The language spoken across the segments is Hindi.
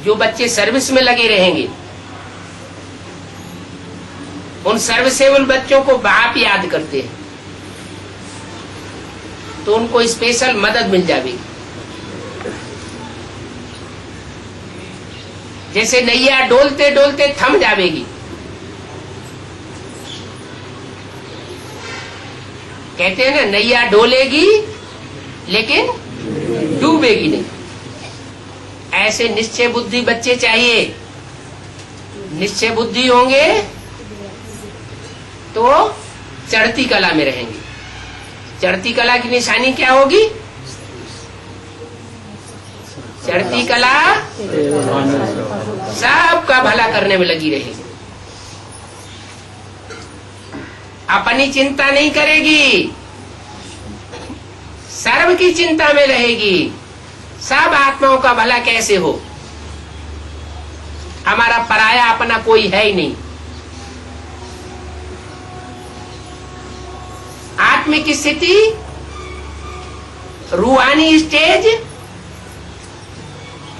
जो बच्चे सर्विस में लगे रहेंगे, उन सर्विसेबल बच्चों को बाप याद करते हैं तो उनको स्पेशल मदद मिल जाएगी। जैसे नैया डोलते डोलते थम जाएगी, कहते हैं ना, नैया डोलेगी लेकिन डूबेगी नहीं। ऐसे निश्चय बुद्धि बच्चे चाहिए। निश्चय बुद्धि होंगे तो चढ़ती कला में रहेंगे। चढ़ती कला की निशानी क्या होगी? चढ़ती कला सबका भला करने में लगी रहेगी, अपनी चिंता नहीं करेगी, सर्व की चिंता में रहेगी। सब आत्माओं का भला कैसे हो, हमारा पराया अपना कोई है ही नहीं। आत्मिक स्थिति, रूहानी स्टेज,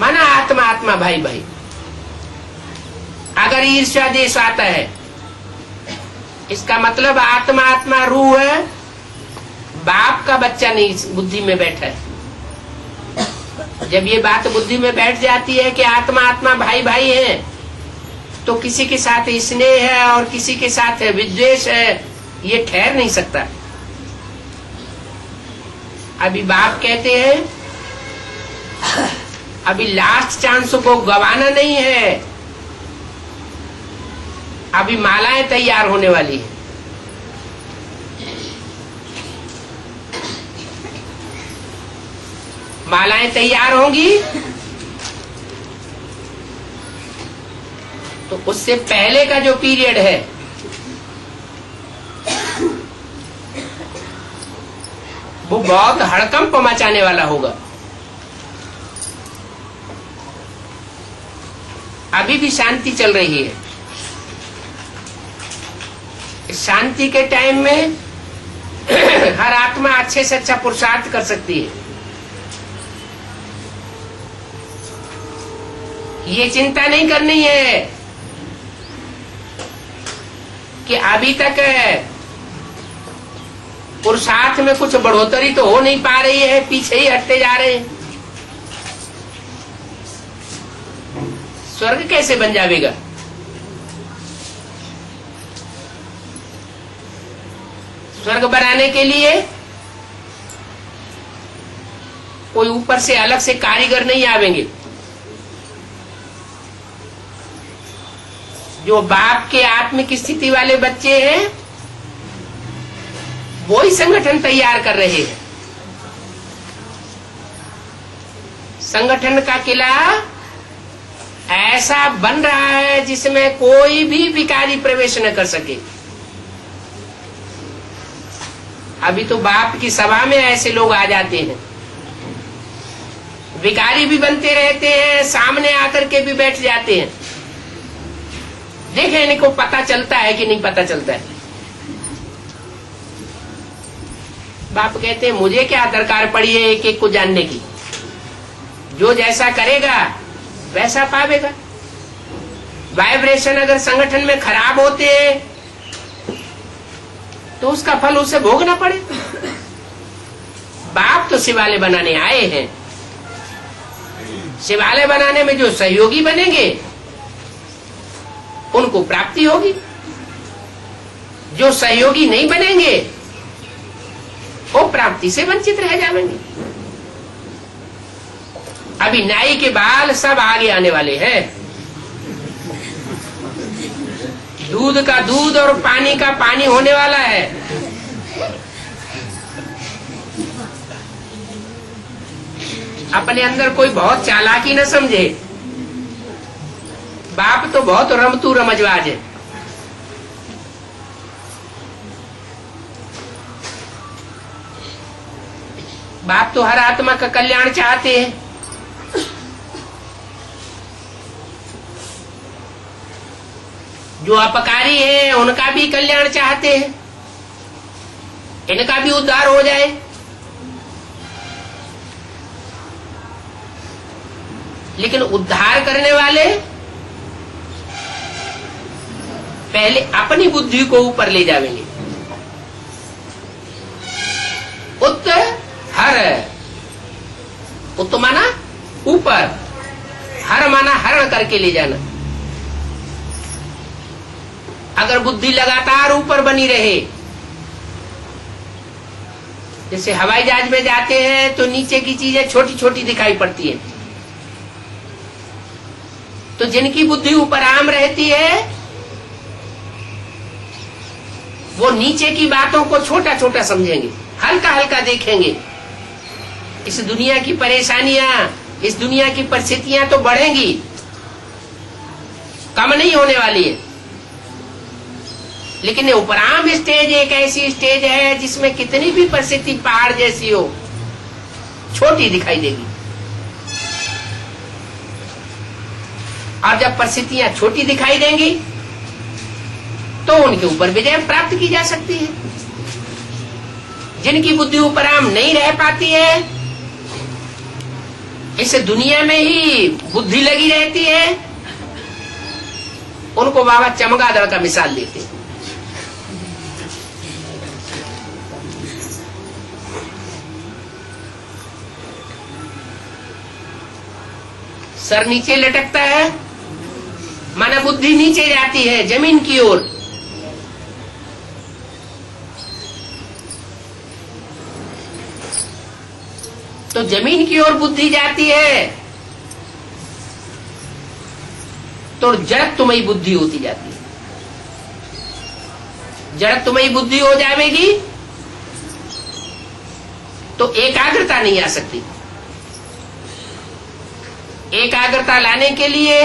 माना आत्मा आत्मा भाई भाई। अगर ईर्ष्या देश आता है, इसका मतलब आत्मा आत्मा रूह है, बाप का बच्चा नहीं बुद्धि में बैठा है। जब ये बात बुद्धि में बैठ जाती है कि आत्मा आत्मा भाई भाई है, तो किसी के साथ स्नेह है और किसी के साथ विद्वेष है, ये ठहर नहीं सकता। अभी बाप कहते हैं अभी लास्ट चांस को गवाना नहीं है, अभी मालाएं तैयार होने वाली है। मालाएं तैयार होंगी तो उससे पहले का जो पीरियड है वो बहुत हड़कंप मचाने वाला होगा। अभी भी शांति चल रही है। शांति के टाइम में हर आत्मा अच्छे से अच्छा पुरुषार्थ कर सकती है। ये चिंता नहीं करनी है कि अभी तक पुरुषार्थ में कुछ बढ़ोतरी तो हो नहीं पा रही है, पीछे ही हटते जा रहे हैं। स्वर्ग कैसे बन जाएगा? स्वर्ग बनाने के लिए कोई ऊपर से अलग से कारीगर नहीं आवेंगे। जो बाप के आत्मिक स्थिति वाले बच्चे हैं वो ही संगठन तैयार कर रहे हैं। संगठन का किला ऐसा बन रहा है जिसमें कोई भी भिखारी प्रवेश न कर सके। अभी तो बाप की सभा में ऐसे लोग आ जाते हैं, भिखारी भी बनते रहते हैं, सामने आकर के भी बैठ जाते हैं। देखें इनको पता चलता है कि नहीं पता चलता है। बाप कहते हैं मुझे क्या दरकार पड़ी है एक एक को जानने की, जो जैसा करेगा वैसा पावेगा। वाइब्रेशन अगर संगठन में खराब होते हैं तो उसका फल उसे भोगना पड़े। बाप तो शिवालय बनाने आए हैं, शिवालय बनाने में जो सहयोगी बनेंगे उनको प्राप्ति होगी, जो सहयोगी नहीं बनेंगे वो प्राप्ति से वंचित रह जाएंगे। अभी नाई के बाल सब आगे आने वाले हैं, दूध का दूध और पानी का पानी होने वाला है। अपने अंदर कोई बहुत चालाकी न समझे, बाप तो बहुत रमतू रमजवाज है। बाप तो हर आत्मा का कल्याण चाहते हैं। जो अपकारी है उनका भी कल्याण चाहते हैं, इनका भी उद्धार हो जाए। लेकिन उद्धार करने वाले पहले अपनी बुद्धि को ऊपर ले जावेंगे। उत्त हर, उत्त माना ऊपर, हर माना हरण करके ले जाना। अगर बुद्धि लगातार ऊपर बनी रहे, जैसे हवाई जहाज में जाते हैं तो नीचे की चीजें छोटी छोटी दिखाई पड़ती है, तो जिनकी बुद्धि ऊपर आम रहती है वो नीचे की बातों को छोटा छोटा समझेंगे, हल्का हल्का देखेंगे। इस दुनिया की परेशानियां, इस दुनिया की परिस्थितियां तो बढ़ेंगी, कम नहीं होने वाली है, लेकिन उपराम स्टेज एक ऐसी स्टेज है जिसमें कितनी भी परिस्थिति पहाड़ जैसी हो, छोटी दिखाई देगी। और जब परिस्थितियां छोटी दिखाई देंगी तो उनके ऊपर विजय प्राप्त की जा सकती है। जिनकी बुद्धि उपराम नहीं रह पाती है, इस दुनिया में ही बुद्धि लगी रहती है, उनको बाबा चमगादड़ का मिसाल देते हैं। सर नीचे लटकता है, माना बुद्धि नीचे जाती है जमीन की ओर। तो जमीन की ओर बुद्धि जाती है तो जड़त्वमयी बुद्धि होती जाती है। जड़त्वमयी बुद्धि हो जाएगी तो एकाग्रता नहीं आ सकती। एकाग्रता लाने के लिए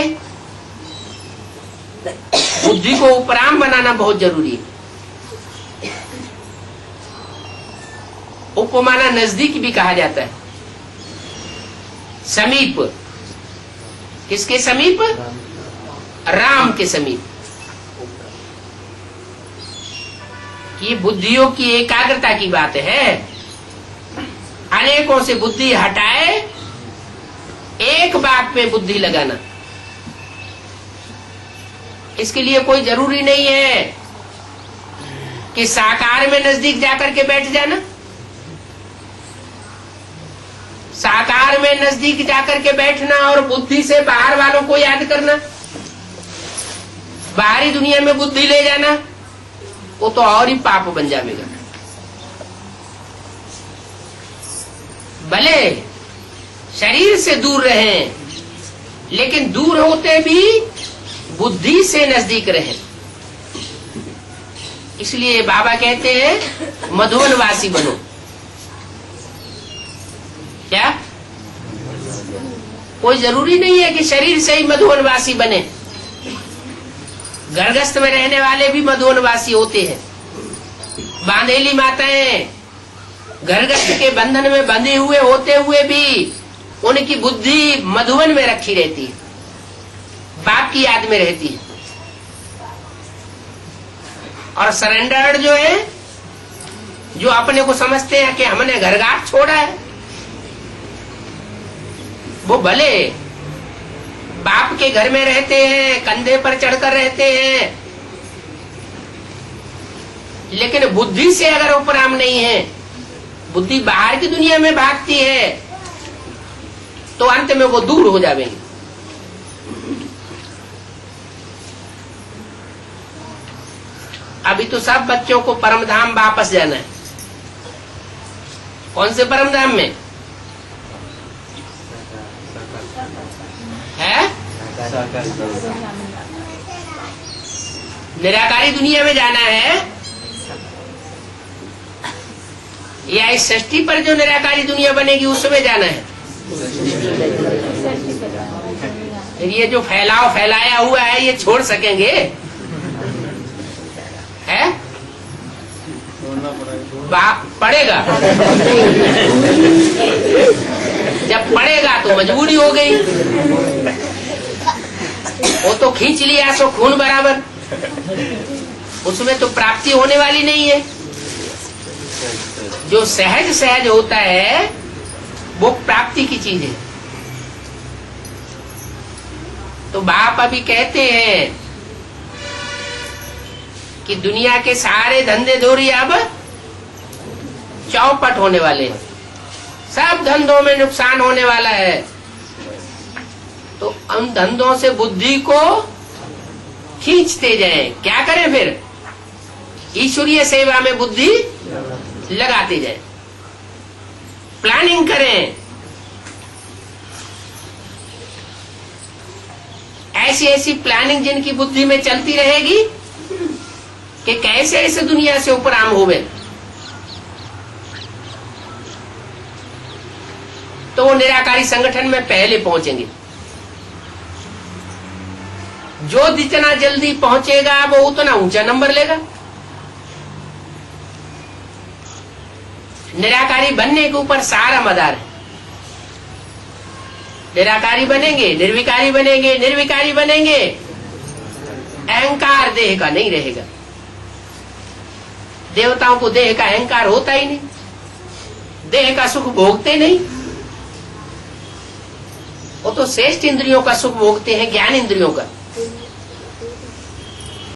बुद्धि को उपराम बनाना बहुत जरूरी है। उपमाना नजदीक भी कहा जाता है, समीप। किसके समीप? राम के समीप। ये बुद्धियों की एकाग्रता की बात है। अनेकों से बुद्धि हटाए, एक बात पे बुद्धि लगाना। इसके लिए कोई जरूरी नहीं है कि साकार में नजदीक जाकर के बैठ जाना। साकार में नजदीक जाकर के बैठना और बुद्धि से बाहर वालों को याद करना, बाहरी दुनिया में बुद्धि ले जाना, वो तो और ही पाप बन जाएगा। भले शरीर से दूर रहें, लेकिन दूर होते भी बुद्धि से नजदीक रहें। इसलिए बाबा कहते हैं मधुवनवासी बनो। क्या? कोई जरूरी नहीं है कि शरीर से ही मधुवनवासी बने। गर्भस्थ में रहने वाले भी मधुवनवासी होते हैं। बांधेली माताएं गर्भस्थ के बंधन में बंधे हुए होते हुए भी उनकी बुद्धि मधुवन में रखी रहती है, बाप की याद में रहती है। और सरेंडर्ड जो है, जो अपने को समझते हैं कि हमने घरघाट छोड़ा है, वो भले बाप के घर में रहते हैं, कंधे पर चढ़कर रहते हैं, लेकिन बुद्धि से अगर उपराम नहीं है, बुद्धि बाहर की दुनिया में भागती है, तो अंत में वो दूर हो जाएंगे। अभी तो सब बच्चों को परमधाम वापस जाना है। कौन से परमधाम में है? निराकारी दुनिया में जाना है, या इस सृष्टि पर जो निराकारी दुनिया बनेगी उसमें जाना है? ये जो फैलाया हुआ है ये छोड़ सकेंगे? है? पड़ेगा। जब पड़ेगा तो मजबूरी हो गई, वो तो खींच लिया सो खून बराबर, उसमें तो प्राप्ति होने वाली नहीं है। जो सहज सहज होता है वो प्राप्ति की चीज है। तो बाप अभी कहते हैं कि दुनिया के सारे धंधे धोरी अब चौपट होने वाले हैं, सब धंधों में नुकसान होने वाला है। तो उन धंधों से बुद्धि को खींचते जाएं। क्या करें फिर? ईश्वरीय सेवा में बुद्धि लगाते जाएं, प्लानिंग करें। ऐसी ऐसी प्लानिंग जिनकी बुद्धि में चलती रहेगी कि कैसे इस दुनिया से उपराम होवे, तो वो निराकारी संगठन में पहले पहुंचेंगे। जो जितना जल्दी पहुंचेगा वो उतना ऊंचा नंबर लेगा। निराकारी बनने के ऊपर सारा मदार है। निराकारी बनेंगे, निर्विकारी बनेंगे, निर्विकारी बनेंगे, अहंकार देह का नहीं रहेगा। देवताओं को देह का अहंकार होता ही नहीं, देह का सुख भोगते नहीं। वो तो श्रेष्ठ इंद्रियों का सुख भोगते हैं, ज्ञान इंद्रियों का।